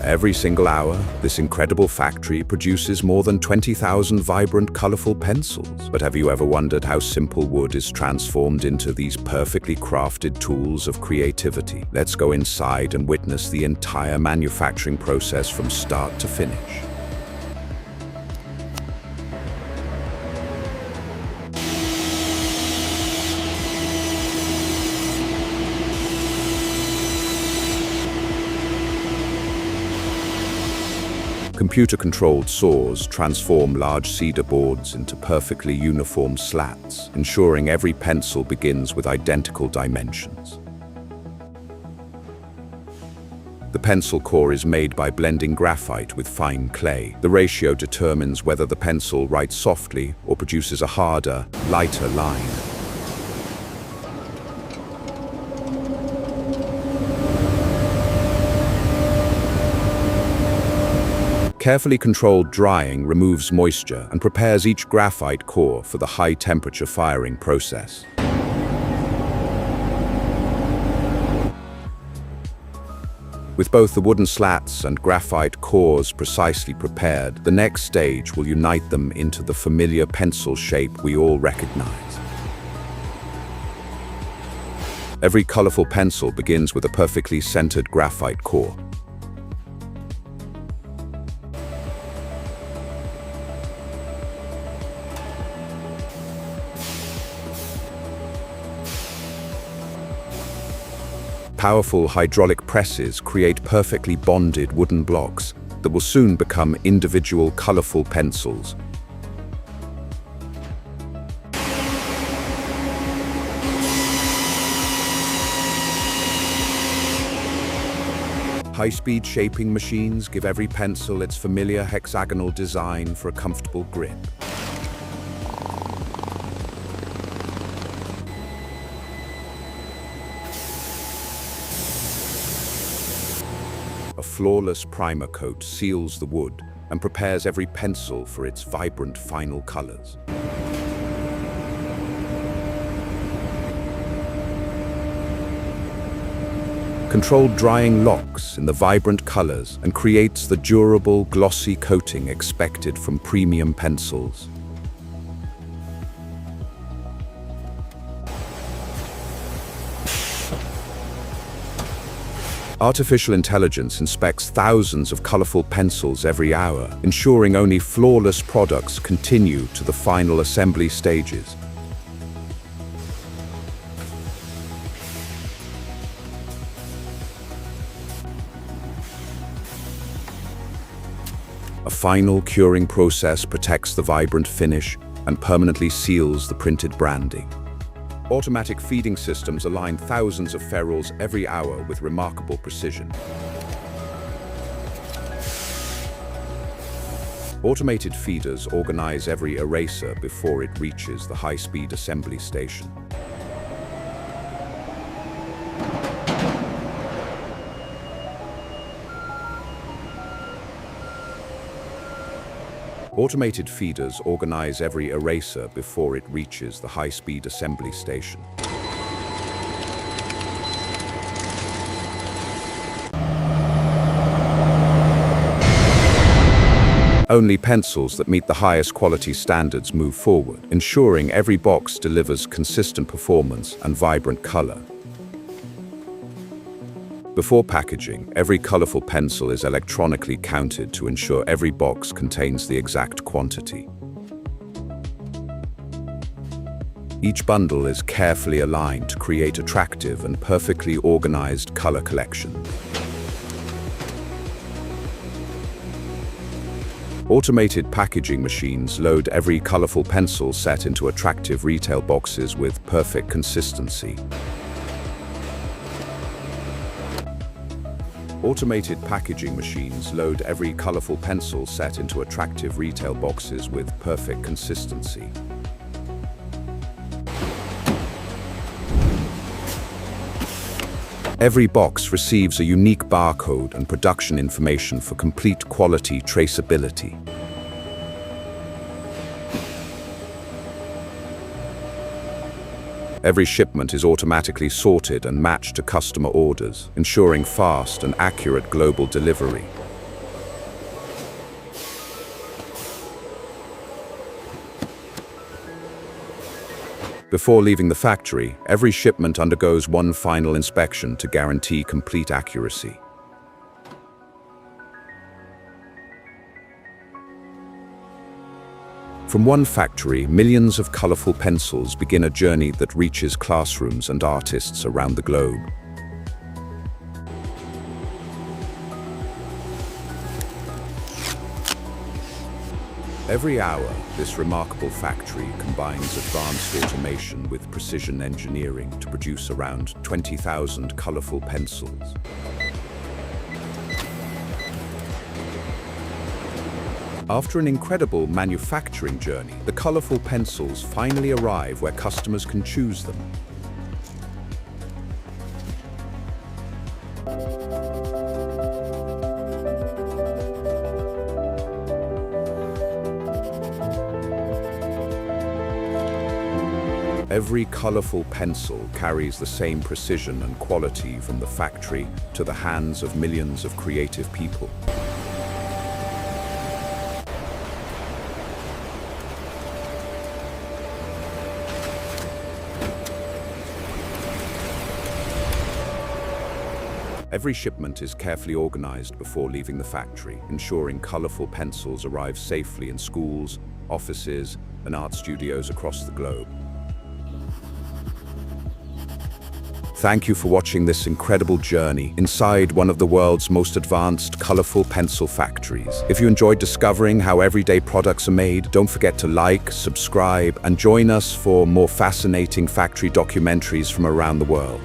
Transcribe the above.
Every single hour, this incredible factory produces more than 20,000 vibrant, colorful pencils. But have you ever wondered how simple wood is transformed into these perfectly crafted tools of creativity? Let's go inside and witness the entire manufacturing process from start to finish. Computer-controlled saws transform large cedar boards into perfectly uniform slats, ensuring every pencil begins with identical dimensions. The pencil core is made by blending graphite with fine clay. The ratio determines whether the pencil writes softly or produces a harder, lighter line. Carefully controlled drying removes moisture and prepares each graphite core for the high-temperature firing process. With both the wooden slats and graphite cores precisely prepared, the next stage will unite them into the familiar pencil shape we all recognize. Every colorful pencil begins with a perfectly centered graphite core. Powerful hydraulic presses create perfectly bonded wooden blocks that will soon become individual colorful pencils. High-speed shaping machines give every pencil its familiar hexagonal design for a comfortable grip. A flawless primer coat seals the wood and prepares every pencil for its vibrant final colors. Controlled drying locks in the vibrant colors and creates the durable, glossy coating expected from premium pencils. Artificial intelligence inspects thousands of colorful pencils every hour, ensuring only flawless products continue to the final assembly stages. A final curing process protects the vibrant finish and permanently seals the printed branding. Automatic feeding systems align thousands of ferrules every hour with remarkable precision. Automated feeders organize every eraser before it reaches the high-speed assembly station. Automated feeders organize every eraser before it reaches the high-speed assembly station. Only pencils that meet the highest quality standards move forward, ensuring every box delivers consistent performance and vibrant color. Before packaging, every colorful pencil is electronically counted to ensure every box contains the exact quantity. Each bundle is carefully aligned to create attractive and perfectly organized color collections. Automated packaging machines load every colorful pencil set into attractive retail boxes with perfect consistency. Automated packaging machines load every colorful pencil set into attractive retail boxes with perfect consistency. Every box receives a unique barcode and production information for complete quality traceability. Every shipment is automatically sorted and matched to customer orders, ensuring fast and accurate global delivery. Before leaving the factory, every shipment undergoes one final inspection to guarantee complete accuracy. From one factory, millions of colorful pencils begin a journey that reaches classrooms and artists around the globe. Every hour, this remarkable factory combines advanced automation with precision engineering to produce around 20,000 colorful pencils. After an incredible manufacturing journey, the colorful pencils finally arrive where customers can choose them. Every colorful pencil carries the same precision and quality from the factory to the hands of millions of creative people. Every shipment is carefully organized before leaving the factory, ensuring colorful pencils arrive safely in schools, offices, and art studios across the globe. Thank you for watching this incredible journey inside one of the world's most advanced colorful pencil factories. If you enjoyed discovering how everyday products are made, don't forget to like, subscribe, and join us for more fascinating factory documentaries from around the world.